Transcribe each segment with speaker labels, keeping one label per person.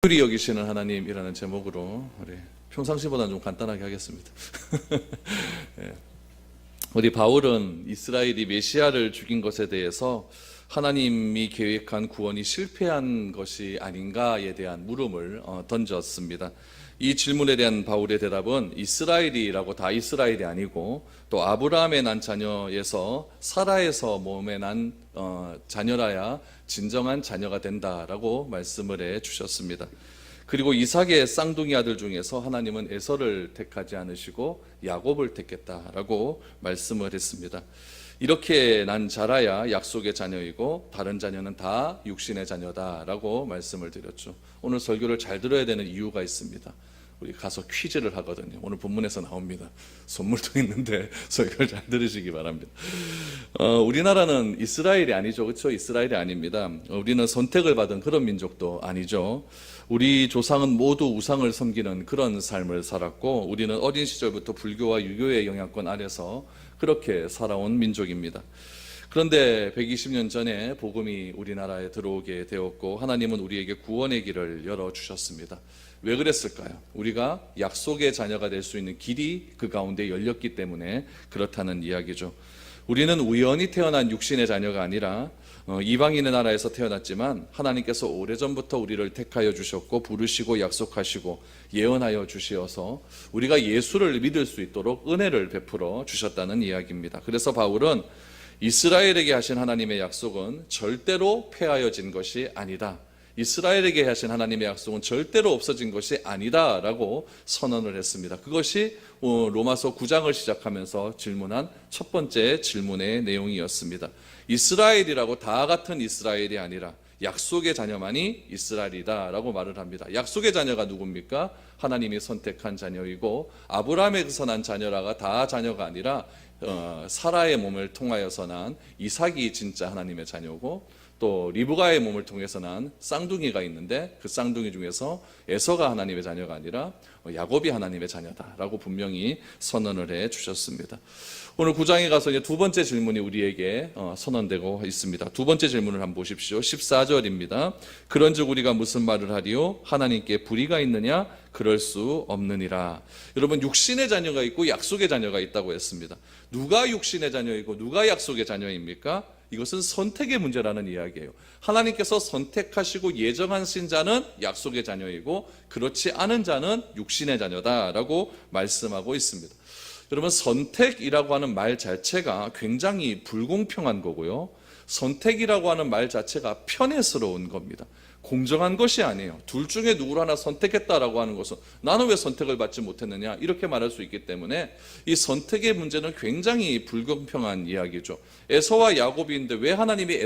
Speaker 1: 긍휼히 여기시는 하나님이라는 제목으로 우리 평상시보다는 좀 간단하게 하겠습니다. 예. 우리 바울은 이스라엘이 메시아를 죽인 것에 대해서 하나님이 계획한 구원이 실패한 것이 아닌가에 대한 물음을 던졌습니다. 이 질문에 대한 바울의 대답은 이스라엘이라고 다 이스라엘이 아니고 또 아브라함의 난 자녀에서 사라에서 몸에 난 자녀라야 진정한 자녀가 된다라고 말씀을 해 주셨습니다. 그리고 이삭의 쌍둥이 아들 중에서 하나님은 에서를 택하지 않으시고 야곱을 택했다라고 말씀을 했습니다. 이렇게 난 자라야 약속의 자녀이고 다른 자녀는 다 육신의 자녀다라고 말씀을 드렸죠. 오늘 설교를 잘 들어야 되는 이유가 있습니다. 우리 가서 퀴즈를 하거든요. 오늘 본문에서 나옵니다. 선물도 있는데 설교를 잘 들으시기 바랍니다. 우리나라는 이스라엘이 아니죠. 그렇죠? 이스라엘이 아닙니다. 우리는 선택을 받은 그런 민족도 아니죠. 우리 조상은 모두 우상을 섬기는 그런 삶을 살았고 우리는 어린 시절부터 불교와 유교의 영향권 아래서 그렇게 살아온 민족입니다. 그런데 120년 전에 복음이 우리나라에 들어오게 되었고 하나님은 우리에게 구원의 길을 열어주셨습니다. 왜 그랬을까요? 우리가 약속의 자녀가 될 수 있는 길이 그 가운데 열렸기 때문에 그렇다는 이야기죠. 우리는 우연히 태어난 육신의 자녀가 아니라 이방인의 나라에서 태어났지만 하나님께서 오래전부터 우리를 택하여 주셨고 부르시고 약속하시고 예언하여 주시어서 우리가 예수를 믿을 수 있도록 은혜를 베풀어 주셨다는 이야기입니다. 그래서 바울은 이스라엘에게 하신 하나님의 약속은 절대로 폐하여진 것이 아니다. 이스라엘에게 하신 하나님의 약속은 절대로 없어진 것이 아니다라고 선언을 했습니다. 그것이 로마서 9장을 시작하면서 질문한 첫 번째 질문의 내용이었습니다. 이스라엘이라고 다 같은 이스라엘이 아니라 약속의 자녀만이 이스라엘이다라고 말을 합니다. 약속의 자녀가 누굽니까? 하나님이 선택한 자녀이고 아브라함에서 난 자녀라가 다 자녀가 아니라 사라의 몸을 통하여서 난 이삭이 진짜 하나님의 자녀고 또 리브가의 몸을 통해서 난 쌍둥이가 있는데 그 쌍둥이 중에서 에서가 하나님의 자녀가 아니라 야곱이 하나님의 자녀다라고 분명히 선언을 해 주셨습니다. 오늘 9장에 가서 이제 두 번째 질문이 우리에게 선언되고 있습니다. 두 번째 질문을 한번 보십시오. 14절입니다. 그런즉 우리가 무슨 말을 하리요? 하나님께 불의가 있느냐? 그럴 수 없느니라. 여러분 육신의 자녀가 있고 약속의 자녀가 있다고 했습니다. 누가 육신의 자녀이고 누가 약속의 자녀입니까? 이것은 선택의 문제라는 이야기예요. 하나님께서 선택하시고 예정하신 자는 약속의 자녀이고 그렇지 않은 자는 육신의 자녀다라고 말씀하고 있습니다. 여러분 선택이라고 하는 말 자체가 굉장히 불공평한 거고요. 선택이라고 하는 말 자체가 편애스러운 겁니다. 공정한 것이 아니에요. 둘 중에 누구를 하나 선택했다라고 하는 것은 나는 왜 선택을 받지 못했느냐 이렇게 말할 수 있기 때문에 이 선택의 문제는 굉장히 불공평한 이야기죠. 에서와 야곱인데 왜 하나님이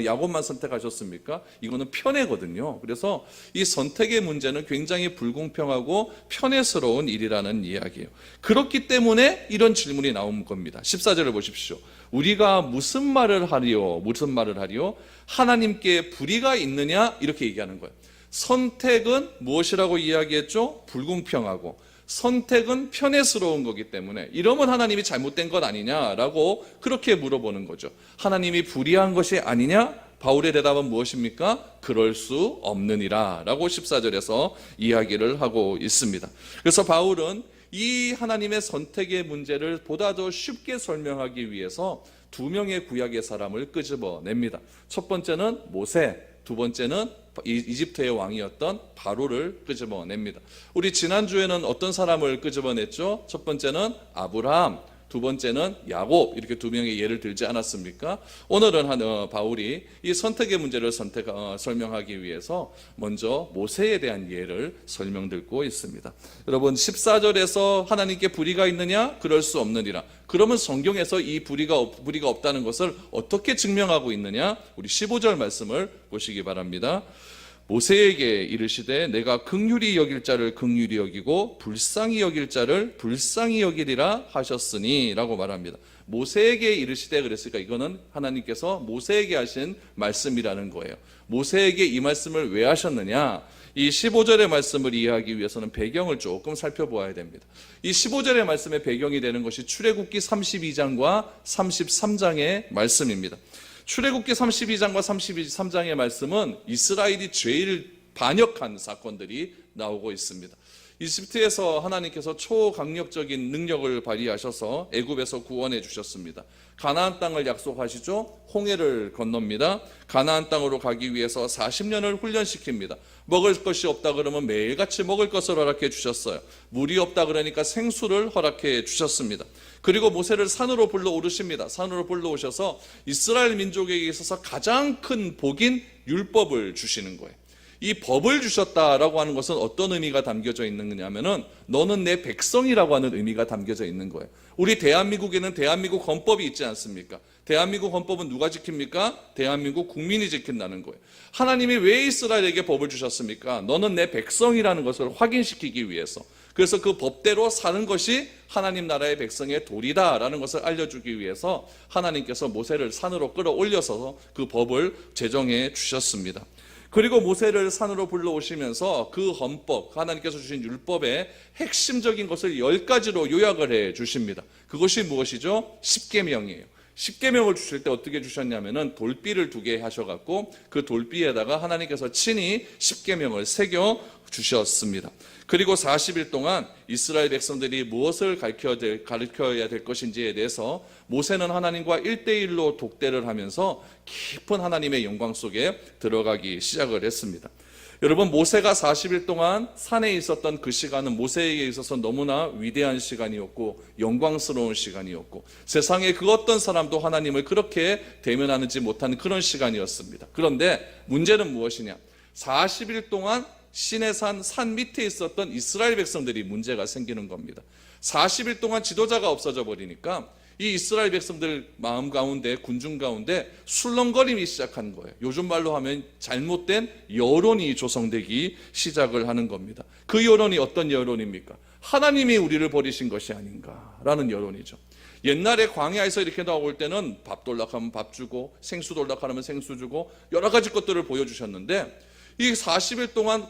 Speaker 1: 야곱만 선택하셨습니까? 이거는 편애거든요. 그래서 이 선택의 문제는 굉장히 불공평하고 편애스러운 일이라는 이야기예요. 그렇기 때문에 이런 질문이 나온 겁니다. 14절을 보십시오. 우리가 무슨 말을 하리요? 무슨 말을 하리요? 하나님께 불의가 있느냐? 이렇게 얘기하는 거예요. 선택은 무엇이라고 이야기했죠? 불공평하고 선택은 편애스러운 거기 때문에 이러면 하나님이 잘못된 것 아니냐라고 그렇게 물어보는 거죠. 하나님이 불의한 것이 아니냐? 바울의 대답은 무엇입니까? 그럴 수 없느니라 라고 14절에서 이야기를 하고 있습니다. 그래서 바울은 이 하나님의 선택의 문제를 보다 더 쉽게 설명하기 위해서 두 명의 구약의 사람을 끄집어냅니다. 첫 번째는 모세, 두 번째는 이집트의 왕이었던 바로를 끄집어냅니다. 우리 지난주에는 어떤 사람을 끄집어냈죠? 첫 번째는 아브라함, 두 번째는 야곱, 이렇게 두 명의 예를 들지 않았습니까? 오늘은 바울이 이 선택의 문제를 설명하기 위해서 먼저 모세에 대한 예를 설명드리고 있습니다. 여러분 14절에서 하나님께 불의가 있느냐? 그럴 수 없느니라. 그러면 성경에서 이 불의가 없다는 것을 어떻게 증명하고 있느냐? 우리 15절 말씀을 보시기 바랍니다. 모세에게 이르시되 내가 긍휼히 여길 자를 긍휼히 여기고 불쌍히 여길 자를 불쌍히 여기리라 하셨으니 라고 말합니다. 모세에게 이르시되 그랬으니까 이거는 하나님께서 모세에게 하신 말씀이라는 거예요. 모세에게 이 말씀을 왜 하셨느냐? 이 15절의 말씀을 이해하기 위해서는 배경을 조금 살펴보아야 됩니다. 이 15절의 말씀의 배경이 되는 것이 출애굽기 32장과 33장의 말씀입니다. 출애굽기 32장과 33장의 말씀은 이스라엘이 제일 반역한 사건들이 나오고 있습니다. 이집트에서 하나님께서 초강력적인 능력을 발휘하셔서 애굽에서 구원해 주셨습니다. 가나안 땅을 약속하시죠. 홍해를 건넙니다. 가나안 땅으로 가기 위해서 40년을 훈련시킵니다. 먹을 것이 없다 그러면 매일같이 먹을 것을 허락해 주셨어요. 물이 없다 그러니까 생수를 허락해 주셨습니다. 그리고 모세를 산으로 불러오르십니다. 산으로 불러오셔서 이스라엘 민족에게 있어서 가장 큰 복인 율법을 주시는 거예요. 이 법을 주셨다라고 하는 것은 어떤 의미가 담겨져 있는 거냐면은 너는 내 백성이라고 하는 의미가 담겨져 있는 거예요. 우리 대한민국에는 대한민국 헌법이 있지 않습니까? 대한민국 헌법은 누가 지킵니까? 대한민국 국민이 지킨다는 거예요. 하나님이 왜 이스라엘에게 법을 주셨습니까? 너는 내 백성이라는 것을 확인시키기 위해서. 그래서 그 법대로 사는 것이 하나님 나라의 백성의 도리다라는 것을 알려주기 위해서 하나님께서 모세를 산으로 끌어올려서 그 법을 제정해 주셨습니다. 그리고 모세를 산으로 불러오시면서 그 헌법, 하나님께서 주신 율법의 핵심적인 것을 10가지로 요약을 해 주십니다. 그것이 무엇이죠? 십계명이에요. 십계명을 주실 때 어떻게 주셨냐면은 돌비를 2개 하셔갖고 그 돌비에다가 하나님께서 친히 십계명을 새겨 주셨습니다. 그리고 40일 동안 이스라엘 백성들이 무엇을 가르쳐야 될 것인지에 대해서 모세는 하나님과 1대1로 독대를 하면서 깊은 하나님의 영광 속에 들어가기 시작을 했습니다. 여러분, 모세가 40일 동안 산에 있었던 그 시간은 모세에게 있어서 너무나 위대한 시간이었고 영광스러운 시간이었고 세상에 그 어떤 사람도 하나님을 그렇게 대면하지 못하는 그런 시간이었습니다. 그런데 문제는 무엇이냐? 40일 동안 시내산 산 밑에 있었던 이스라엘 백성들이 문제가 생기는 겁니다. 40일 동안 지도자가 없어져 버리니까 이 이스라엘 백성들 마음 가운데, 군중 가운데 술렁거림이 시작한 거예요. 요즘 말로 하면 잘못된 여론이 조성되기 시작을 하는 겁니다. 그 여론이 어떤 여론입니까? 하나님이 우리를 버리신 것이 아닌가라는 여론이죠. 옛날에 광야에서 이렇게 나올 때는 밥 돌락하면 밥 주고 생수 돌락하면 생수 주고 여러 가지 것들을 보여주셨는데 이 40일 동안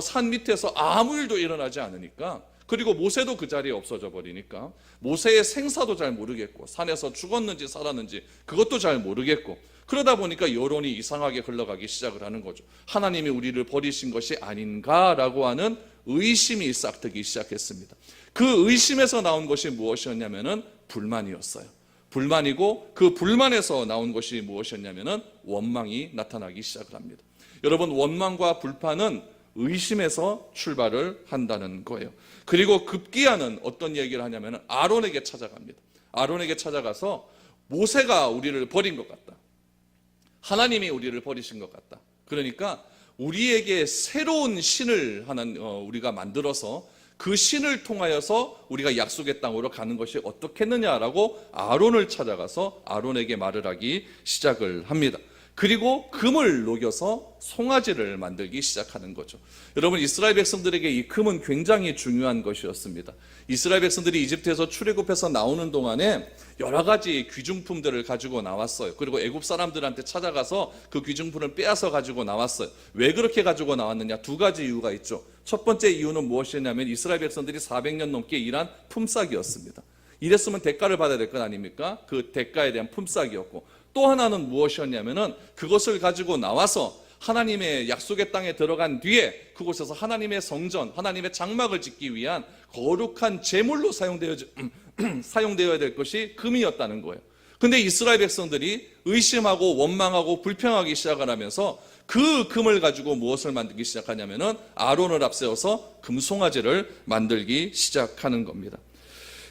Speaker 1: 산 밑에서 아무 일도 일어나지 않으니까, 그리고 모세도 그 자리에 없어져 버리니까 모세의 생사도 잘 모르겠고 산에서 죽었는지 살았는지 그것도 잘 모르겠고, 그러다 보니까 여론이 이상하게 흘러가기 시작을 하는 거죠. 하나님이 우리를 버리신 것이 아닌가라고 하는 의심이 싹트기 시작했습니다. 그 의심에서 나온 것이 무엇이었냐면은 불만이었어요. 불만이고 그 불만에서 나온 것이 무엇이었냐면은 원망이 나타나기 시작을 합니다. 여러분, 원망과 불판은 의심에서 출발을 한다는 거예요. 그리고 급기야는 어떤 얘기를 하냐면 아론에게 찾아갑니다. 아론에게 찾아가서 모세가 우리를 버린 것 같다. 하나님이 우리를 버리신 것 같다. 그러니까 우리에게 새로운 신을 우리가 만들어서 그 신을 통하여서 우리가 약속의 땅으로 가는 것이 어떻겠느냐라고 아론을 찾아가서 아론에게 말을 하기 시작을 합니다. 그리고 금을 녹여서 송아지를 만들기 시작하는 거죠. 여러분, 이스라엘 백성들에게 이 금은 굉장히 중요한 것이었습니다. 이스라엘 백성들이 이집트에서 출애굽해서 나오는 동안에 여러 가지 귀중품들을 가지고 나왔어요. 그리고 애굽 사람들한테 찾아가서 그 귀중품을 빼앗아 가지고 나왔어요. 왜 그렇게 가지고 나왔느냐? 2가지 이유가 있죠. 첫 번째 이유는 무엇이냐면 이스라엘 백성들이 400년 넘게 일한 품삯이었습니다. 이랬으면 대가를 받아야 될 것 아닙니까? 그 대가에 대한 품삯이었고, 또 하나는 무엇이었냐면은 그것을 가지고 나와서 하나님의 약속의 땅에 들어간 뒤에 그곳에서 하나님의 성전, 하나님의 장막을 짓기 위한 거룩한 제물로 사용되어야 될 것이 금이었다는 거예요. 근데 이스라엘 백성들이 의심하고 원망하고 불평하기 시작을 하면서 그 금을 가지고 무엇을 만들기 시작하냐면은 아론을 앞세워서 금송아지를 만들기 시작하는 겁니다.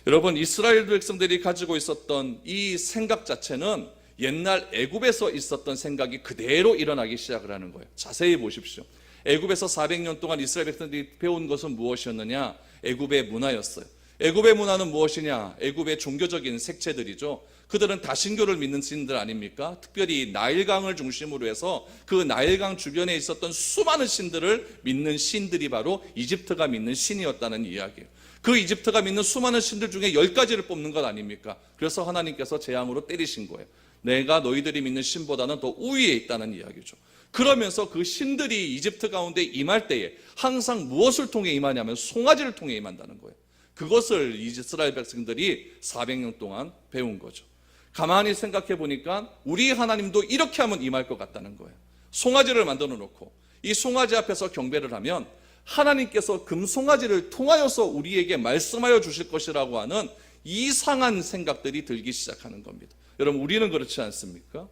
Speaker 1: 여러분, 이스라엘 백성들이 가지고 있었던 이 생각 자체는 옛날 애굽에서 있었던 생각이 그대로 일어나기 시작을 하는 거예요. 자세히 보십시오. 애굽에서 400년 동안 이스라엘 백성들이 배운 것은 무엇이었느냐? 애굽의 문화였어요. 애굽의 문화는 무엇이냐? 애굽의 종교적인 색채들이죠. 그들은 다신교를 믿는 신들 아닙니까? 특별히 나일강을 중심으로 해서 그 나일강 주변에 있었던 수많은 신들을 믿는 신들이 바로 이집트가 믿는 신이었다는 이야기예요. 그 이집트가 믿는 수많은 신들 중에 10가지를 뽑는 것 아닙니까? 그래서 하나님께서 재앙으로 때리신 거예요. 내가 너희들이 믿는 신보다는 더 우위에 있다는 이야기죠. 그러면서 그 신들이 이집트 가운데 임할 때에 항상 무엇을 통해 임하냐면 송아지를 통해 임한다는 거예요. 그것을 이스라엘 백성들이 400년 동안 배운 거죠. 가만히 생각해 보니까 우리 하나님도 이렇게 하면 임할 것 같다는 거예요. 송아지를 만들어 놓고 이 송아지 앞에서 경배를 하면 하나님께서 금송아지를 통하여서 우리에게 말씀하여 주실 것이라고 하는 이상한 생각들이 들기 시작하는 겁니다. 여러분, 우리는 그렇지 않습니까?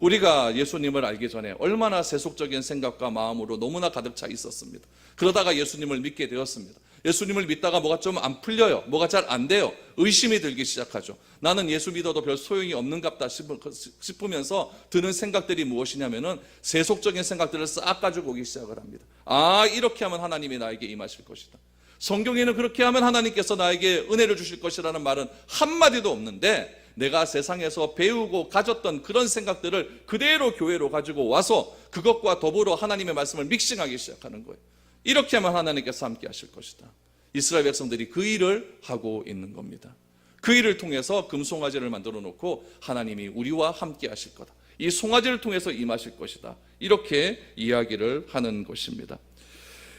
Speaker 1: 우리가 예수님을 알기 전에 얼마나 세속적인 생각과 마음으로 너무나 가득 차 있었습니다. 그러다가 예수님을 믿게 되었습니다. 예수님을 믿다가 뭐가 좀 안 풀려요. 뭐가 잘 안 돼요. 의심이 들기 시작하죠. 나는 예수 믿어도 별 소용이 없는갑다 싶으면서 드는 생각들이 무엇이냐면은 세속적인 생각들을 싹 가지고 오기 시작을 합니다. 아, 이렇게 하면 하나님이 나에게 임하실 것이다. 성경에는 그렇게 하면 하나님께서 나에게 은혜를 주실 것이라는 말은 한마디도 없는데, 내가 세상에서 배우고 가졌던 그런 생각들을 그대로 교회로 가지고 와서 그것과 더불어 하나님의 말씀을 믹싱하기 시작하는 거예요. 이렇게 하면 하나님께서 함께 하실 것이다. 이스라엘 백성들이 그 일을 하고 있는 겁니다. 그 일을 통해서 금송아지를 만들어 놓고 하나님이 우리와 함께 하실 거다. 이 송아지를 통해서 임하실 것이다. 이렇게 이야기를 하는 것입니다.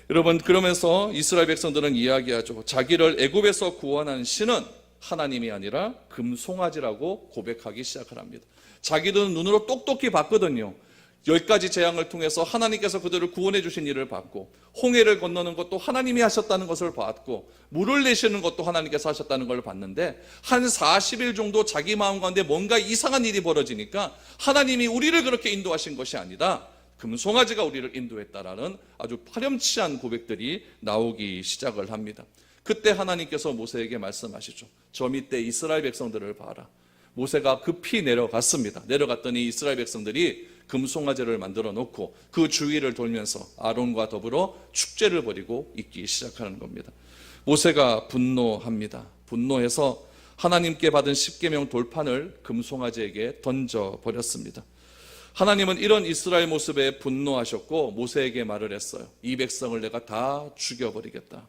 Speaker 1: 여러분, 그러면서 이스라엘 백성들은 이야기하죠. 자기를 애굽에서 구원한 신은 하나님이 아니라 금송아지라고 고백하기 시작을 합니다. 자기들은 눈으로 똑똑히 봤거든요. 10가지 재앙을 통해서 하나님께서 그들을 구원해 주신 일을 봤고, 홍해를 건너는 것도 하나님이 하셨다는 것을 봤고, 물을 내시는 것도 하나님께서 하셨다는 걸 봤는데, 한 40일 정도 자기 마음 가운데 뭔가 이상한 일이 벌어지니까 하나님이 우리를 그렇게 인도하신 것이 아니다, 금송아지가 우리를 인도했다라는 아주 파렴치한 고백들이 나오기 시작을 합니다. 그때 하나님께서 모세에게 말씀하시죠. 저 밑에 이스라엘 백성들을 봐라. 모세가 급히 내려갔습니다. 내려갔더니 이스라엘 백성들이 금송아지를 만들어 놓고 그 주위를 돌면서 아론과 더불어 축제를 벌이고 있기 시작하는 겁니다. 모세가 분노합니다. 분노해서 하나님께 받은 십계명 돌판을 금송아지에게 던져버렸습니다. 하나님은 이런 이스라엘 모습에 분노하셨고 모세에게 말을 했어요. 이 백성을 내가 다 죽여버리겠다.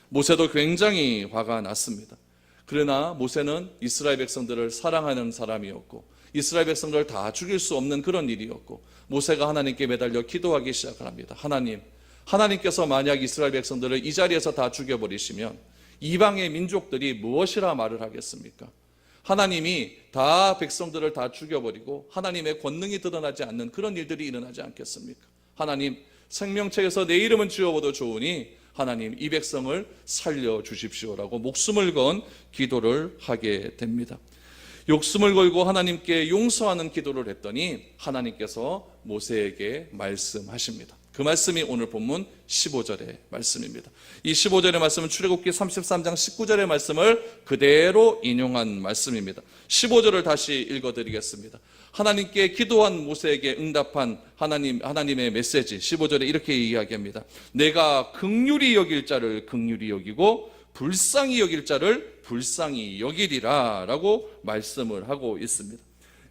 Speaker 1: 모세도 굉장히 화가 났습니다. 그러나 모세는 이스라엘 백성들을 사랑하는 사람이었고 이스라엘 백성들을 다 죽일 수 없는 그런 일이었고, 모세가 하나님께 매달려 기도하기 시작을 합니다. 하나님께서 만약 이스라엘 백성들을 이 자리에서 다 죽여버리시면 이방의 민족들이 무엇이라 말을 하겠습니까? 하나님이 다 백성들을 다 죽여버리고 하나님의 권능이 드러나지 않는 그런 일들이 일어나지 않겠습니까? 하나님, 생명책에서 내 이름은 지워도 좋으니 하나님, 이 백성을 살려주십시오라고 목숨을 건 기도를 하게 됩니다. 목숨을 걸고 하나님께 용서하는 기도를 했더니 하나님께서 모세에게 말씀하십니다. 그 말씀이 오늘 본문 15절의 말씀입니다. 이 15절의 말씀은 출애굽기 33장 19절의 말씀을 그대로 인용한 말씀입니다. 15절을 다시 읽어드리겠습니다. 하나님께 기도한 모세에게 응답한 하나님의 메시지 15절에 이렇게 이야기합니다. 내가 긍휼히 여길 자를 긍휼히 여기고 불쌍히 여길 자를 불쌍히 여기리라 라고 말씀을 하고 있습니다.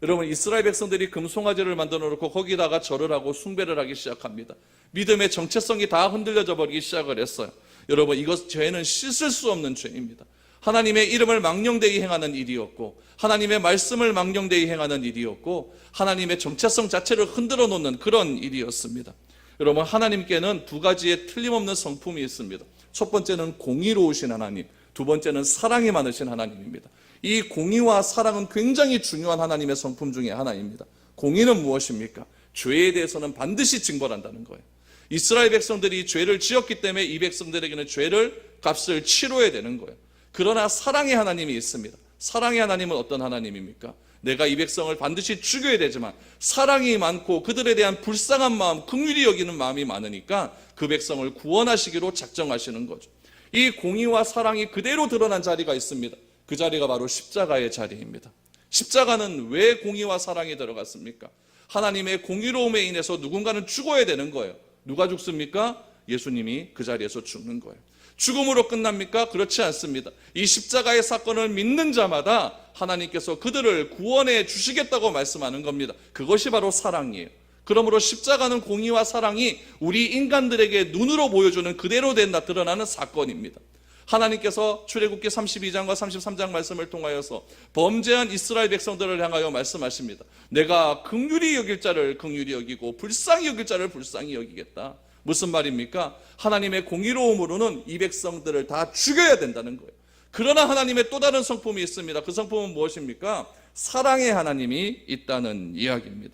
Speaker 1: 여러분, 이스라엘 백성들이 금송아지를 만들어 놓고 거기다가 절을 하고 숭배를 하기 시작합니다. 믿음의 정체성이 다 흔들려져 버리기 시작을 했어요. 여러분, 이것 죄는 씻을 수 없는 죄입니다. 하나님의 이름을 망령되이 행하는 일이었고, 하나님의 말씀을 망령되이 행하는 일이었고, 하나님의 정체성 자체를 흔들어 놓는 그런 일이었습니다. 여러분, 하나님께는 두 가지의 틀림없는 성품이 있습니다. 첫 번째는 공의로우신 하나님, 두 번째는 사랑이 많으신 하나님입니다. 이 공의와 사랑은 굉장히 중요한 하나님의 성품 중에 하나입니다. 공의는 무엇입니까? 죄에 대해서는 반드시 징벌한다는 거예요. 이스라엘 백성들이 죄를 지었기 때문에 이 백성들에게는 죄를 값을 치러야 되는 거예요. 그러나 사랑의 하나님이 있습니다. 사랑의 하나님은 어떤 하나님입니까? 내가 이 백성을 반드시 죽여야 되지만 사랑이 많고 그들에 대한 불쌍한 마음, 긍휼히 여기는 마음이 많으니까 그 백성을 구원하시기로 작정하시는 거죠. 이 공의와 사랑이 그대로 드러난 자리가 있습니다. 그 자리가 바로 십자가의 자리입니다. 십자가는 왜 공의와 사랑이 들어갔습니까? 하나님의 공의로움에 인해서 누군가는 죽어야 되는 거예요. 누가 죽습니까? 예수님이 그 자리에서 죽는 거예요. 죽음으로 끝납니까? 그렇지 않습니다. 이 십자가의 사건을 믿는 자마다 하나님께서 그들을 구원해 주시겠다고 말씀하는 겁니다. 그것이 바로 사랑이에요. 그러므로 십자가는 공의와 사랑이 우리 인간들에게 눈으로 보여주는 그대로 드러나는 사건입니다. 하나님께서 출애굽기 32장과 33장 말씀을 통하여서 범죄한 이스라엘 백성들을 향하여 말씀하십니다. 내가 긍휼히 여길 자를 긍휼히 여기고 불쌍히 여길 자를 불쌍히 여기겠다. 무슨 말입니까? 하나님의 공의로움으로는 이 백성들을 다 죽여야 된다는 거예요. 그러나 하나님의 또 다른 성품이 있습니다. 그 성품은 무엇입니까? 사랑의 하나님이 있다는 이야기입니다.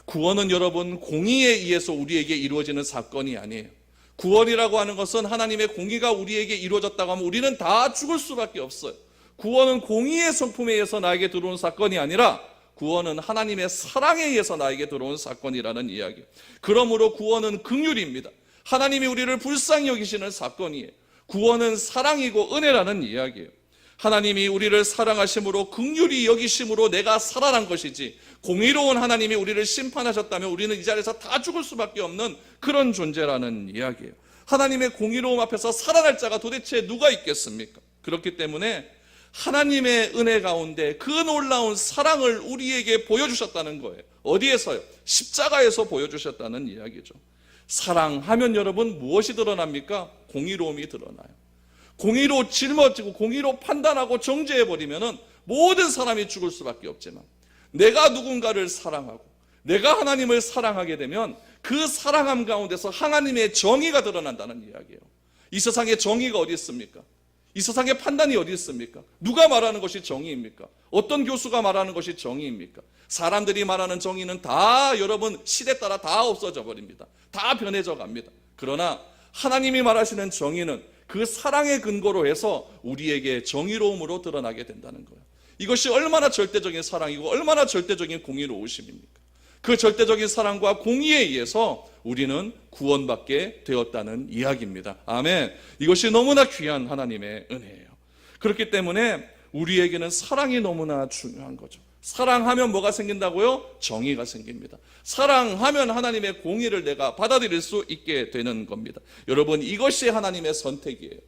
Speaker 1: 구원은 여러분 공의에 의해서 우리에게 이루어지는 사건이 아니에요. 구원이라고 하는 것은 하나님의 공의가 우리에게 이루어졌다고 하면 우리는 다 죽을 수밖에 없어요. 구원은 공의의 성품에 의해서 나에게 들어온 사건이 아니라 구원은 하나님의 사랑에 의해서 나에게 들어온 사건이라는 이야기예요. 그러므로 구원은 긍휼입니다. 하나님이 우리를 불쌍히 여기시는 사건이에요. 구원은 사랑이고 은혜라는 이야기예요. 하나님이 우리를 사랑하심으로 긍휼히 여기심으로 내가 살아난 것이지, 공의로운 하나님이 우리를 심판하셨다면 우리는 이 자리에서 다 죽을 수밖에 없는 그런 존재라는 이야기예요. 하나님의 공의로움 앞에서 살아날 자가 도대체 누가 있겠습니까? 그렇기 때문에 하나님의 은혜 가운데 그 놀라운 사랑을 우리에게 보여주셨다는 거예요. 어디에서요? 십자가에서 보여주셨다는 이야기죠. 사랑하면 여러분 무엇이 드러납니까? 공의로움이 드러나요. 공의로 짊어지고 공의로 판단하고 정죄해버리면 모든 사람이 죽을 수밖에 없지만, 내가 누군가를 사랑하고 내가 하나님을 사랑하게 되면 그 사랑함 가운데서 하나님의 정의가 드러난다는 이야기예요. 이 세상에 정의가 어디 있습니까? 이 세상에 판단이 어디 있습니까? 누가 말하는 것이 정의입니까? 어떤 교수가 말하는 것이 정의입니까? 사람들이 말하는 정의는 다 여러분 시대 따라 다 없어져 버립니다. 다 변해져 갑니다. 그러나 하나님이 말하시는 정의는 그 사랑의 근거로 해서 우리에게 정의로움으로 드러나게 된다는 거예요. 이것이 얼마나 절대적인 사랑이고 얼마나 절대적인 공의로우심입니까? 그 절대적인 사랑과 공의에 의해서 우리는 구원받게 되었다는 이야기입니다. 아멘. 이것이 너무나 귀한 하나님의 은혜예요. 그렇기 때문에 우리에게는 사랑이 너무나 중요한 거죠. 사랑하면 뭐가 생긴다고요? 정의가 생깁니다. 사랑하면 하나님의 공의를 내가 받아들일 수 있게 되는 겁니다. 여러분, 이것이 하나님의 선택이에요.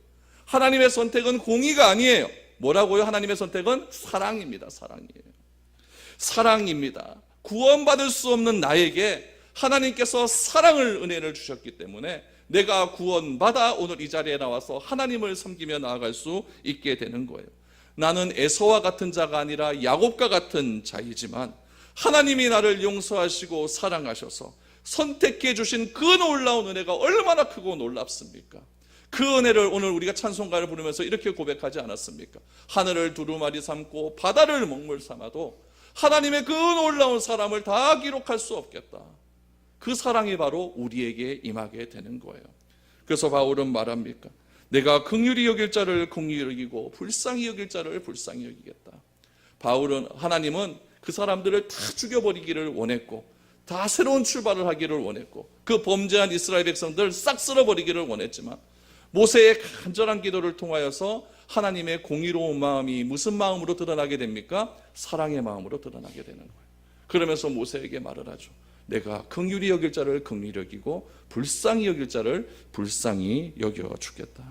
Speaker 1: 하나님의 선택은 공의가 아니에요. 뭐라고요? 하나님의 선택은 사랑입니다. 사랑이에요. 사랑입니다. 구원받을 수 없는 나에게 하나님께서 사랑을, 은혜를 주셨기 때문에 내가 구원받아 오늘 이 자리에 나와서 하나님을 섬기며 나아갈 수 있게 되는 거예요. 나는 에서와 같은 자가 아니라 야곱과 같은 자이지만 하나님이 나를 용서하시고 사랑하셔서 선택해 주신 그 놀라운 은혜가 얼마나 크고 놀랍습니까? 그 은혜를 오늘 우리가 찬송가를 부르면서 이렇게 고백하지 않았습니까? 하늘을 두루마리 삼고 바다를 먹물 삼아도 하나님의 그 놀라운 사랑을 다 기록할 수 없겠다. 그 사랑이 바로 우리에게 임하게 되는 거예요. 그래서 바울은 말합니까? 내가 긍휼히 여길 자를 긍휼히 여기고 불쌍히 여길 자를 불쌍히 여기겠다. 바울은, 하나님은 그 사람들을 다 죽여버리기를 원했고 다 새로운 출발을 하기를 원했고 그 범죄한 이스라엘 백성들 싹 쓸어버리기를 원했지만 모세의 간절한 기도를 통하여서 하나님의 공의로운 마음이 무슨 마음으로 드러나게 됩니까? 사랑의 마음으로 드러나게 되는 거예요. 그러면서 모세에게 말을 하죠. 내가 긍휼히 여길 자를 긍휼히 여기고 불쌍히 여길 자를 불쌍히 여겨 주겠다.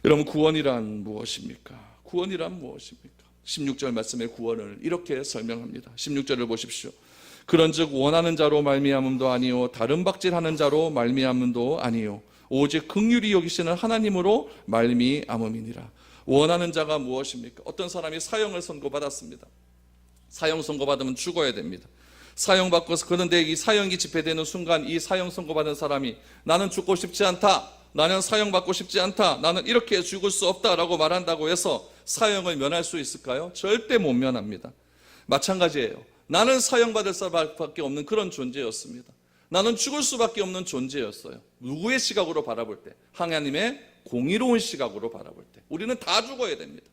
Speaker 1: 여러분, 구원이란 무엇입니까? 구원이란 무엇입니까? 16절 말씀의 구원을 이렇게 설명합니다. 16절을 보십시오. 그런즉 원하는 자로 말미암음도 아니요 다른 박질하는 자로 말미암음도 아니요 오직 긍휼히 여기시는 하나님으로 말미암음이니라. 원하는 자가 무엇입니까? 어떤 사람이 사형을 선고받았습니다. 사형 선고받으면 죽어야 됩니다. 사형받고서, 그런데 이 사형이 집행되는 순간 이 사형 선고받은 사람이 나는 죽고 싶지 않다, 나는 사형받고 싶지 않다, 나는 이렇게 죽을 수 없다라고 말한다고 해서 사형을 면할 수 있을까요? 절대 못 면합니다. 마찬가지예요. 나는 사형받을 수밖에 없는 그런 존재였습니다. 나는 죽을 수밖에 없는 존재였어요. 누구의 시각으로 바라볼 때? 하나님의 공의로운 시각으로 바라볼 때 우리는 다 죽어야 됩니다.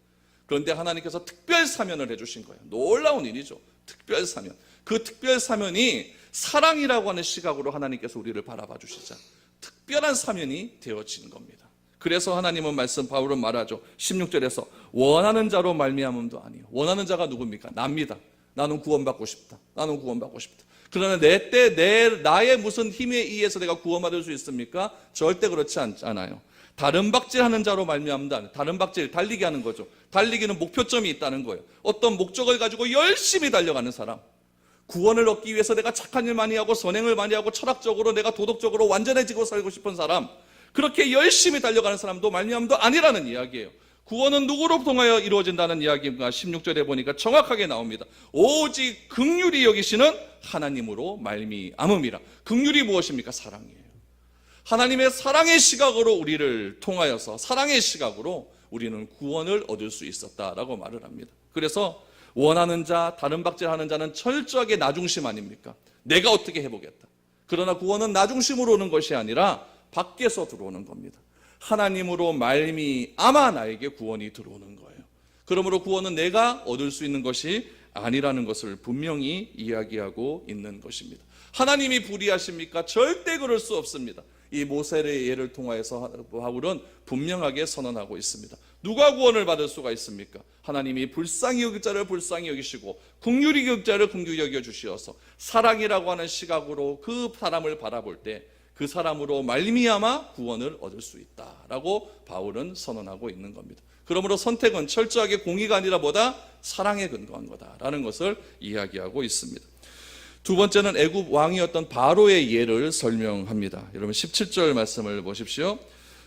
Speaker 1: 그런데 하나님께서 특별 사면을 해주신 거예요. 놀라운 일이죠. 특별 사면. 그 특별 사면이 사랑이라고 하는 시각으로 하나님께서 우리를 바라봐 주시자 특별한 사면이 되어진 겁니다. 그래서 하나님은 바울은 말하죠. 16절에서 원하는 자로 말미암음도 아니요. 원하는 자가 누굽니까? 납니다. 나는 구원받고 싶다. 나는 구원받고 싶다. 그러나 나의 무슨 힘에 의해서 내가 구원받을 수 있습니까? 절대 그렇지 않아요. 다른 박질하는 자로 말미암음도 아니요. 다른 박질, 달리기 하는 거죠. 달리기는 목표점이 있다는 거예요. 어떤 목적을 가지고 열심히 달려가는 사람. 구원을 얻기 위해서 내가 착한 일 많이 하고 선행을 많이 하고 철학적으로 내가 도덕적으로 완전해지고 살고 싶은 사람, 그렇게 열심히 달려가는 사람도 말미암음도 아니라는 이야기예요. 구원은 누구로 통하여 이루어진다는 이야기가 16절에 보니까 정확하게 나옵니다. 오직 긍휼히 여기시는 하나님으로 말미암음이라. 긍휼이 무엇입니까? 사랑이에요. 하나님의 사랑의 시각으로 우리를 통하여서 사랑의 시각으로 우리는 구원을 얻을 수 있었다라고 말을 합니다. 그래서 원하는 자, 다른 박질하는 자는 철저하게 나 중심 아닙니까? 내가 어떻게 해보겠다. 그러나 구원은 나 중심으로 오는 것이 아니라 밖에서 들어오는 겁니다. 하나님으로 말미암아 나에게 구원이 들어오는 거예요. 그러므로 구원은 내가 얻을 수 있는 것이 아니라는 것을 분명히 이야기하고 있는 것입니다. 하나님이 불의하십니까? 절대 그럴 수 없습니다. 이 모세의 예를 통하여서 바울은 분명하게 선언하고 있습니다. 누가 구원을 받을 수가 있습니까? 하나님이 불쌍히 여길 자를 불쌍히 여기시고 긍휼히 여길 자를 긍휼히 여겨 주시어서 사랑이라고 하는 시각으로 그 사람을 바라볼 때 그 사람으로 말미암아 구원을 얻을 수 있다라고 바울은 선언하고 있는 겁니다. 그러므로 선택은 철저하게 공의가 아니라 뭐다? 사랑에 근거한 거다라는 것을 이야기하고 있습니다. 두 번째는 애굽 왕이었던 바로의 예를 설명합니다. 여러분 17절 말씀을 보십시오.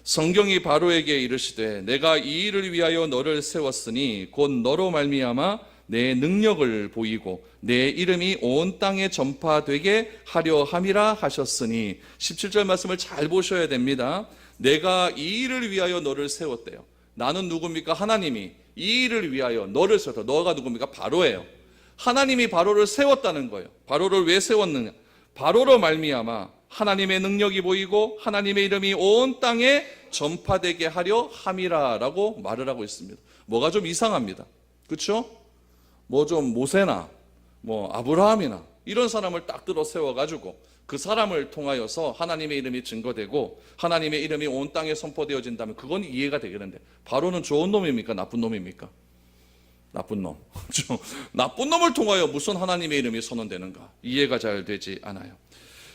Speaker 1: 성경이 바로에게 이르시되 내가 이 일을 위하여 너를 세웠으니 곧 너로 말미암아 내 능력을 보이고 내 이름이 온 땅에 전파되게 하려 함이라 하셨으니 17절 말씀을 잘 보셔야 됩니다. 내가 이 일을 위하여 너를 세웠대요. 나는 누굽니까? 하나님이 이 일을 위하여 너를 세웠다. 너가 누굽니까? 바로예요. 하나님이 바로를 세웠다는 거예요. 바로를 왜 세웠느냐? 바로로 말미암아 하나님의 능력이 보이고 하나님의 이름이 온 땅에 전파되게 하려 함이라라고 말을 하고 있습니다. 뭐가 좀 이상합니다. 그렇죠? 뭐 좀 모세나 뭐 아브라함이나 이런 사람을 딱 들어 세워가지고 그 사람을 통하여서 하나님의 이름이 증거되고 하나님의 이름이 온 땅에 선포되어진다면 그건 이해가 되겠는데 바로는 좋은 놈입니까? 나쁜 놈입니까? 나쁜 놈. 나쁜 놈을 통하여 무슨 하나님의 이름이 선언되는가? 이해가 잘 되지 않아요.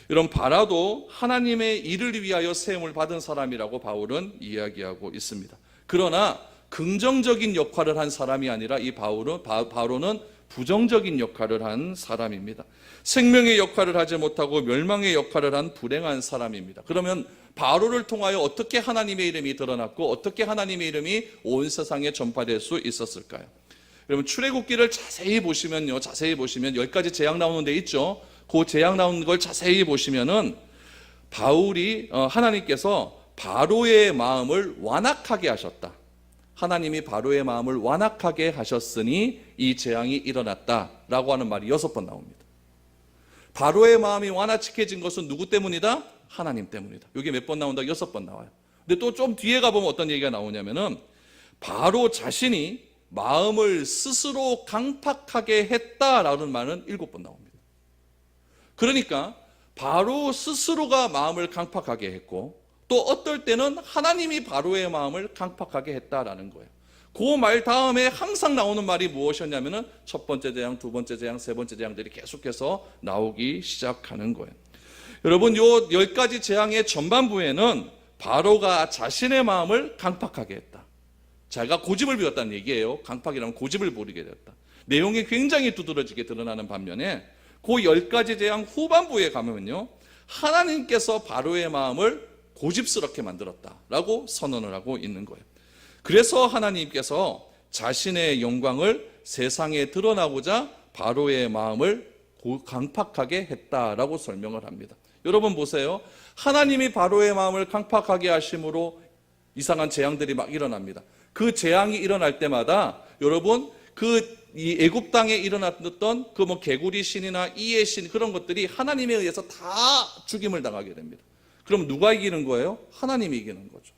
Speaker 1: 이런 바라도 하나님의 일을 위하여 세움을 받은 사람이라고 바울은 이야기하고 있습니다. 그러나 긍정적인 역할을 한 사람이 아니라 이 바로는 부정적인 역할을 한 사람입니다. 생명의 역할을 하지 못하고 멸망의 역할을 한 불행한 사람입니다. 그러면 바로를 통하여 어떻게 하나님의 이름이 드러났고 어떻게 하나님의 이름이 온 세상에 전파될 수 있었을까요? 여러분 출애굽기를 자세히 보시면 10가지 재앙 나오는 데 있죠. 그 재앙 나오는 걸 자세히 보시면은 하나님께서 바로의 마음을 완악하게 하셨다. 하나님이 바로의 마음을 완악하게 하셨으니 이 재앙이 일어났다라고 하는 말이 6번 나옵니다. 바로의 마음이 완악해진 것은 누구 때문이다? 하나님 때문이다. 이게 몇 번 나온다? 6번 나와요. 근데 또 좀 뒤에 가보면 어떤 얘기가 나오냐면은 바로 자신이 마음을 스스로 강팍하게 했다라는 말은 7번 나옵니다. 그러니까 바로 스스로가 마음을 강팍하게 했고 또 어떨 때는 하나님이 바로의 마음을 강팍하게 했다라는 거예요. 그 말 다음에 항상 나오는 말이 무엇이었냐면은 첫 번째 재앙, 두 번째 재앙, 세 번째 재앙들이 계속해서 나오기 시작하는 거예요. 여러분 요 10가지 재앙의 전반부에는 바로가 자신의 마음을 강팍하게 했다. 자기가 고집을 부렸다는 얘기예요. 강팍이라면 고집을 부리게 됐다. 내용이 굉장히 두드러지게 드러나는 반면에 그 10가지 재앙 후반부에 가면요 하나님께서 바로의 마음을 고집스럽게 만들었다라고 선언을 하고 있는 거예요. 그래서 하나님께서 자신의 영광을 세상에 드러나고자 바로의 마음을 강팍하게 했다라고 설명을 합니다. 여러분 보세요. 하나님이 바로의 마음을 강팍하게 하심으로 이상한 재앙들이 막 일어납니다. 그 재앙이 일어날 때마다 여러분 이 애굽 땅에 일어났던 그 뭐 개구리 신이나 이의 신 그런 것들이 하나님에 의해서 다 죽임을 당하게 됩니다. 그럼 누가 이기는 거예요? 하나님이 이기는 거죠.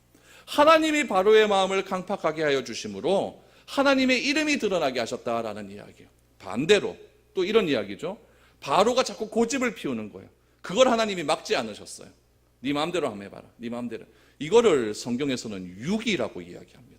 Speaker 1: 하나님이 바로의 마음을 강팍하게 하여 주심으로 하나님의 이름이 드러나게 하셨다라는 이야기예요. 반대로 또 이런 이야기죠. 바로가 자꾸 고집을 피우는 거예요. 그걸 하나님이 막지 않으셨어요. 네 마음대로 한번 해봐라. 네 마음대로. 이거를 성경에서는 유기라고 이야기합니다.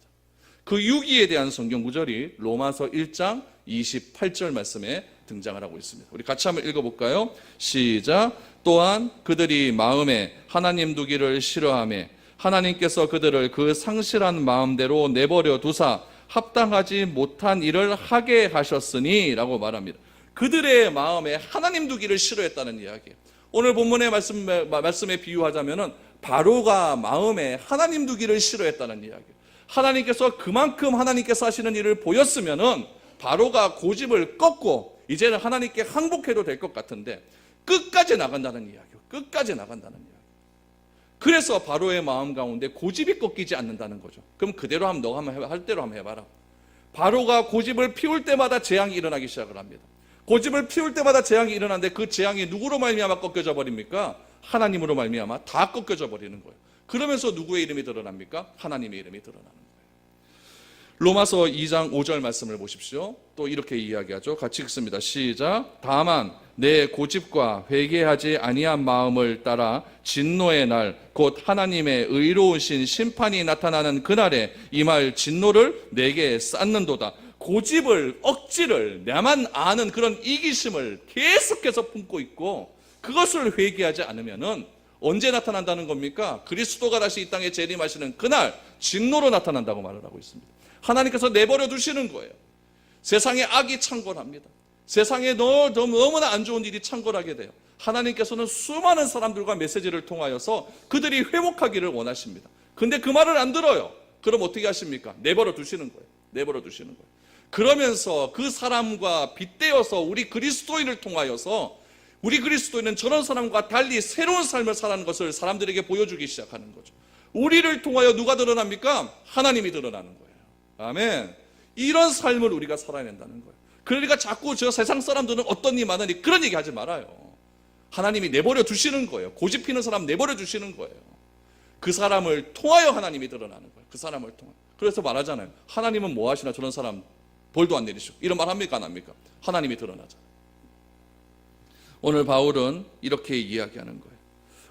Speaker 1: 그 유기에 대한 성경 구절이 로마서 1장 28절 말씀에 등장을 하고 있습니다. 우리 같이 한번 읽어볼까요? 시작. 또한 그들이 마음에 하나님 두기를 싫어하며 하나님께서 그들을 그 상실한 마음대로 내버려 두사 합당하지 못한 일을 하게 하셨으니 라고 말합니다. 그들의 마음에 하나님 두기를 싫어했다는 이야기예요. 오늘 본문의 말씀에 비유하자면은 바로가 마음에 하나님 두기를 싫어했다는 이야기예요. 하나님께서 그만큼 하나님께서 하시는 일을 보였으면은 바로가 고집을 꺾고 이제는 하나님께 항복해도 될 것 같은데 끝까지 나간다는 이야기예요. 끝까지 나간다는 이야기. 그래서 바로의 마음 가운데 고집이 꺾이지 않는다는 거죠. 그럼 그대로 하면 너가 할 대로 한번 해봐라. 바로가 고집을 피울 때마다 재앙이 일어나기 시작을 합니다. 그 고집을 피울 때마다 재앙이 일어나는데 그 재앙이 누구로 말미암아 꺾여져 버립니까? 하나님으로 말미암아 다 꺾여져 버리는 거예요. 그러면서 누구의 이름이 드러납니까? 하나님의 이름이 드러나는 거예요. 로마서 2장 5절 말씀을 보십시오. 또 이렇게 이야기하죠. 같이 읽습니다. 시작. 다만 내 고집과 회개하지 아니한 마음을 따라 진노의 날 곧 하나님의 의로우신 심판이 나타나는 그날에 임할 진노를 내게 쌓는도다. 고집을, 억지를, 나만 아는 그런 이기심을 계속해서 품고 있고 그것을 회개하지 않으면은 언제 나타난다는 겁니까? 그리스도가 다시 이 땅에 재림하시는 그날 진노로 나타난다고 말을 하고 있습니다. 하나님께서 내버려 두시는 거예요. 세상에 악이 창궐합니다. 세상에 너무나 안 좋은 일이 창궐하게 돼요. 하나님께서는 수많은 사람들과 메시지를 통하여서 그들이 회복하기를 원하십니다. 근데 그 말을 안 들어요. 그럼 어떻게 하십니까? 내버려 두시는 거예요. 내버려 두시는 거예요. 그러면서 그 사람과 빗대어서 우리 그리스도인을 통하여서 우리 그리스도인은 저런 사람과 달리 새로운 삶을 사는 것을 사람들에게 보여주기 시작하는 거죠. 우리를 통하여 누가 드러납니까? 하나님이 드러나는 거예요. 아멘. 이런 삶을 우리가 살아야 된다는 거예요. 그러니까 자꾸 저 세상 사람들은 어떤 일 많으니 그런 얘기 하지 말아요. 하나님이 내버려 두시는 거예요. 고집 피는 사람 내버려 두시는 거예요. 그 사람을 통하여 하나님이 드러나는 거예요. 그 사람을 통하여. 그래서 말하잖아요. 하나님은 뭐 하시나 저런 사람 벌도 안 내리시고. 이런 말 합니까 안 합니까? 하나님이 드러나잖아요. 오늘 바울은 이렇게 이야기하는 거예요.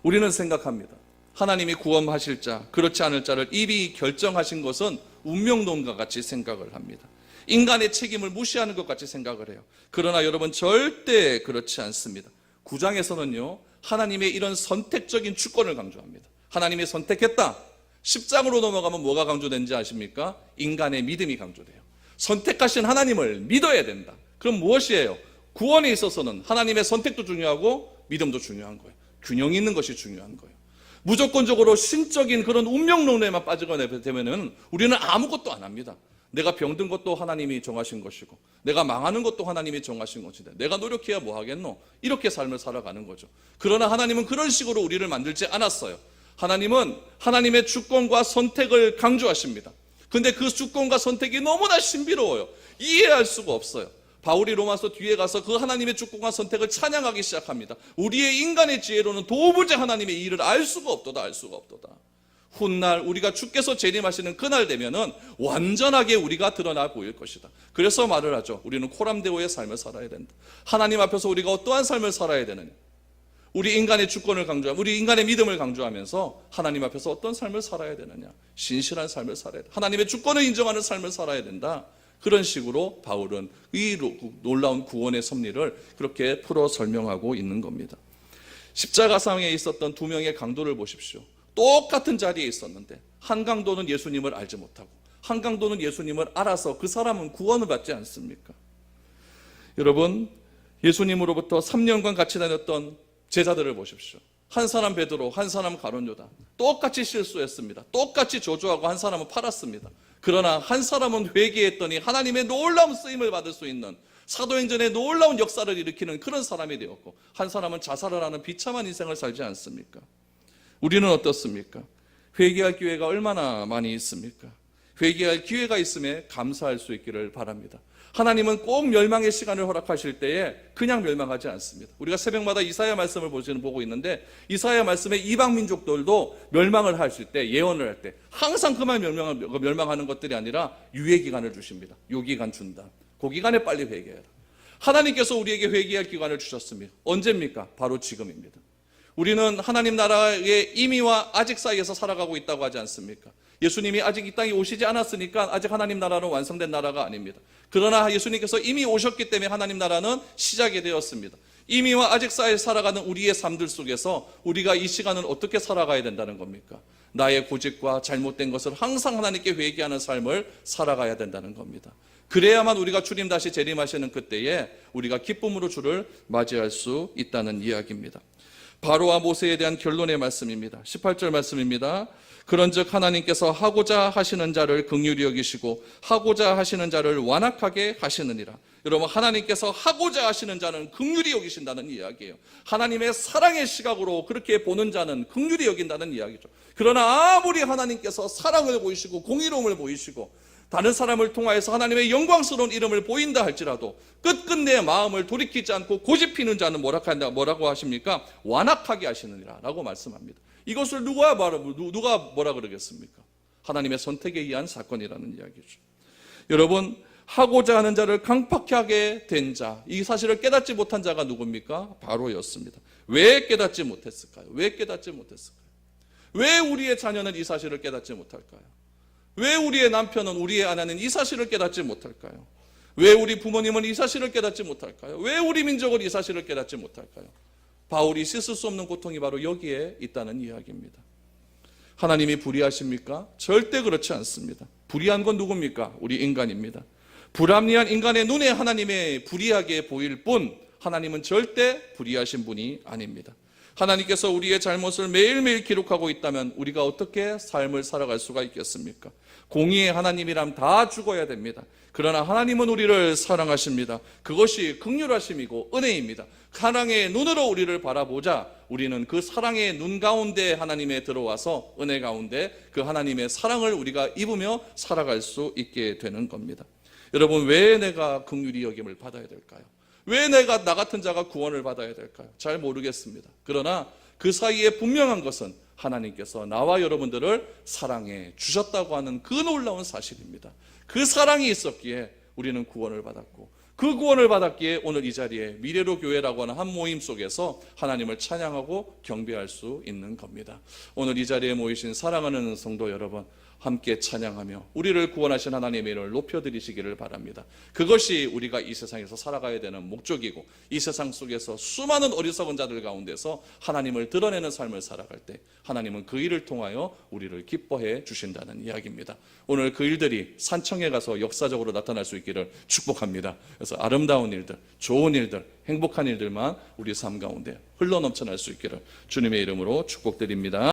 Speaker 1: 우리는 생각합니다. 하나님이 구원하실 자, 그렇지 않을 자를 이미 결정하신 것은 운명론과 같이 생각을 합니다. 인간의 책임을 무시하는 것 같이 생각을 해요. 그러나 여러분 절대 그렇지 않습니다. 9장에서는요 하나님의 이런 선택적인 주권을 강조합니다. 하나님이 선택했다. 10장으로 넘어가면 뭐가 강조되는지 아십니까? 인간의 믿음이 강조돼요. 선택하신 하나님을 믿어야 된다. 그럼 무엇이에요? 구원에 있어서는 하나님의 선택도 중요하고 믿음도 중요한 거예요. 균형이 있는 것이 중요한 거예요. 무조건적으로 신적인 그런 운명론에만 빠지게 되면은 우리는 아무것도 안 합니다. 내가 병든 것도 하나님이 정하신 것이고 내가 망하는 것도 하나님이 정하신 것이다. 내가 노력해야 뭐 하겠노? 이렇게 삶을 살아가는 거죠. 그러나 하나님은 그런 식으로 우리를 만들지 않았어요. 하나님은 하나님의 주권과 선택을 강조하십니다. 근데 그 주권과 선택이 너무나 신비로워요. 이해할 수가 없어요. 바울이 로마서 뒤에 가서 그 하나님의 주권과 선택을 찬양하기 시작합니다. 우리의 인간의 지혜로는 도무지 하나님의 일을 알 수가 없도다. 알 수가 없도다. 훗날 우리가 주께서 재림하시는 그날 되면은 완전하게 우리가 드러나 보일 것이다. 그래서 말을 하죠. 우리는 코람데오의 삶을 살아야 된다. 하나님 앞에서 우리가 어떠한 삶을 살아야 되느냐. 우리 인간의 주권을 강조하고 우리 인간의 믿음을 강조하면서 하나님 앞에서 어떤 삶을 살아야 되느냐. 신실한 삶을 살아야 된다. 하나님의 주권을 인정하는 삶을 살아야 된다. 그런 식으로 바울은 이 놀라운 구원의 섭리를 그렇게 풀어 설명하고 있는 겁니다. 십자가상에 있었던 두 명의 강도를 보십시오. 똑같은 자리에 있었는데 한 강도는 예수님을 알지 못하고 한 강도는 예수님을 알아서 그 사람은 구원을 받지 않습니까? 여러분, 예수님으로부터 3년간 같이 다녔던 제자들을 보십시오. 한 사람 베드로, 한 사람 가룟 유다. 똑같이 실수했습니다. 똑같이 저주하고 한 사람은 팔았습니다. 그러나 한 사람은 회개했더니 하나님의 놀라운 쓰임을 받을 수 있는 사도행전의 놀라운 역사를 일으키는 그런 사람이 되었고 한 사람은 자살을 하는 비참한 인생을 살지 않습니까? 우리는 어떻습니까? 회개할 기회가 얼마나 많이 있습니까? 회개할 기회가 있음에 감사할 수 있기를 바랍니다. 하나님은 꼭 멸망의 시간을 허락하실 때에 그냥 멸망하지 않습니다. 우리가 새벽마다 이사야 말씀을 보고 있는데 이사야 말씀에 이방 민족들도 멸망을 하실 때 예언을 할 때 항상 그만 멸망하는 것들이 아니라 유예 기간을 주십니다. 요 기간 준다. 그 기간에 빨리 회개해라. 하나님께서 우리에게 회개할 기간을 주셨습니다. 언제입니까? 바로 지금입니다. 우리는 하나님 나라의 임의와 아직 사이에서 살아가고 있다고 하지 않습니까? 예수님이 아직 이 땅에 오시지 않았으니까 아직 하나님 나라는 완성된 나라가 아닙니다. 그러나 예수님께서 이미 오셨기 때문에 하나님 나라는 시작이 되었습니다. 임의와 아직 사이에 살아가는 우리의 삶들 속에서 우리가 이 시간을 어떻게 살아가야 된다는 겁니까? 나의 고집과 잘못된 것을 항상 하나님께 회개하는 삶을 살아가야 된다는 겁니다. 그래야만 우리가 주님 다시 재림하시는 그때에 우리가 기쁨으로 주를 맞이할 수 있다는 이야기입니다. 바로와 모세에 대한 결론의 말씀입니다. 18절 말씀입니다. 그런즉 하나님께서 하고자 하시는 자를 긍휼히 여기시고 하고자 하시는 자를 완악하게 하시느니라. 여러분, 하나님께서 하고자 하시는 자는 긍휼히 여기신다는 이야기예요. 하나님의 사랑의 시각으로 그렇게 보는 자는 긍휼히 여긴다는 이야기죠. 그러나 아무리 하나님께서 사랑을 보이시고 공의로움을 보이시고 다른 사람을 통하여서 하나님의 영광스러운 이름을 보인다 할지라도 끝끝내 마음을 돌이키지 않고 고집피는 자는 뭐라고 하십니까? 완악하게 하시느니라 라고 말씀합니다. 이것을 누가 뭐라 그러겠습니까? 하나님의 선택에 의한 사건이라는 이야기죠. 여러분, 하고자 하는 자를 강팍하게 된 자, 이 사실을 깨닫지 못한 자가 누굽니까? 바로였습니다. 왜 깨닫지 못했을까요? 왜 깨닫지 못했을까요? 왜 우리의 자녀는 이 사실을 깨닫지 못할까요? 왜 우리의 남편은, 우리의 아내는 이 사실을 깨닫지 못할까요? 왜 우리 부모님은 이 사실을 깨닫지 못할까요? 왜 우리 민족은 이 사실을 깨닫지 못할까요? 바울이 씻을 수 없는 고통이 바로 여기에 있다는 이야기입니다. 하나님이 불의하십니까? 절대 그렇지 않습니다. 불의한 건 누굽니까? 우리 인간입니다. 불합리한 인간의 눈에 하나님의 불의하게 보일 뿐 하나님은 절대 불의하신 분이 아닙니다. 하나님께서 우리의 잘못을 매일매일 기록하고 있다면 우리가 어떻게 삶을 살아갈 수가 있겠습니까? 공의의 하나님이라면 다 죽어야 됩니다. 그러나 하나님은 우리를 사랑하십니다. 그것이 긍휼하심이고 은혜입니다. 사랑의 눈으로 우리를 바라보자 우리는 그 사랑의 눈 가운데 하나님에 들어와서 은혜 가운데 그 하나님의 사랑을 우리가 입으며 살아갈 수 있게 되는 겁니다. 여러분, 왜 내가 긍휼히 여김을 받아야 될까요? 왜 내가 나 같은 자가 구원을 받아야 될까요? 잘 모르겠습니다. 그러나 그 사이에 분명한 것은 하나님께서 나와 여러분들을 사랑해 주셨다고 하는 그 놀라운 사실입니다. 그 사랑이 있었기에 우리는 구원을 받았고 그 구원을 받았기에 오늘 이 자리에 미래로 교회라고 하는 한 모임 속에서 하나님을 찬양하고 경배할 수 있는 겁니다. 오늘 이 자리에 모이신 사랑하는 성도 여러분, 함께 찬양하며 우리를 구원하신 하나님의 이름을 높여드리시기를 바랍니다. 그것이 우리가 이 세상에서 살아가야 되는 목적이고 이 세상 속에서 수많은 어리석은 자들 가운데서 하나님을 드러내는 삶을 살아갈 때 하나님은 그 일을 통하여 우리를 기뻐해 주신다는 이야기입니다. 오늘 그 일들이 산청에 가서 역사적으로 나타날 수 있기를 축복합니다. 그래서 아름다운 일들, 좋은 일들, 행복한 일들만 우리 삶 가운데 흘러넘쳐날 수 있기를 주님의 이름으로 축복드립니다.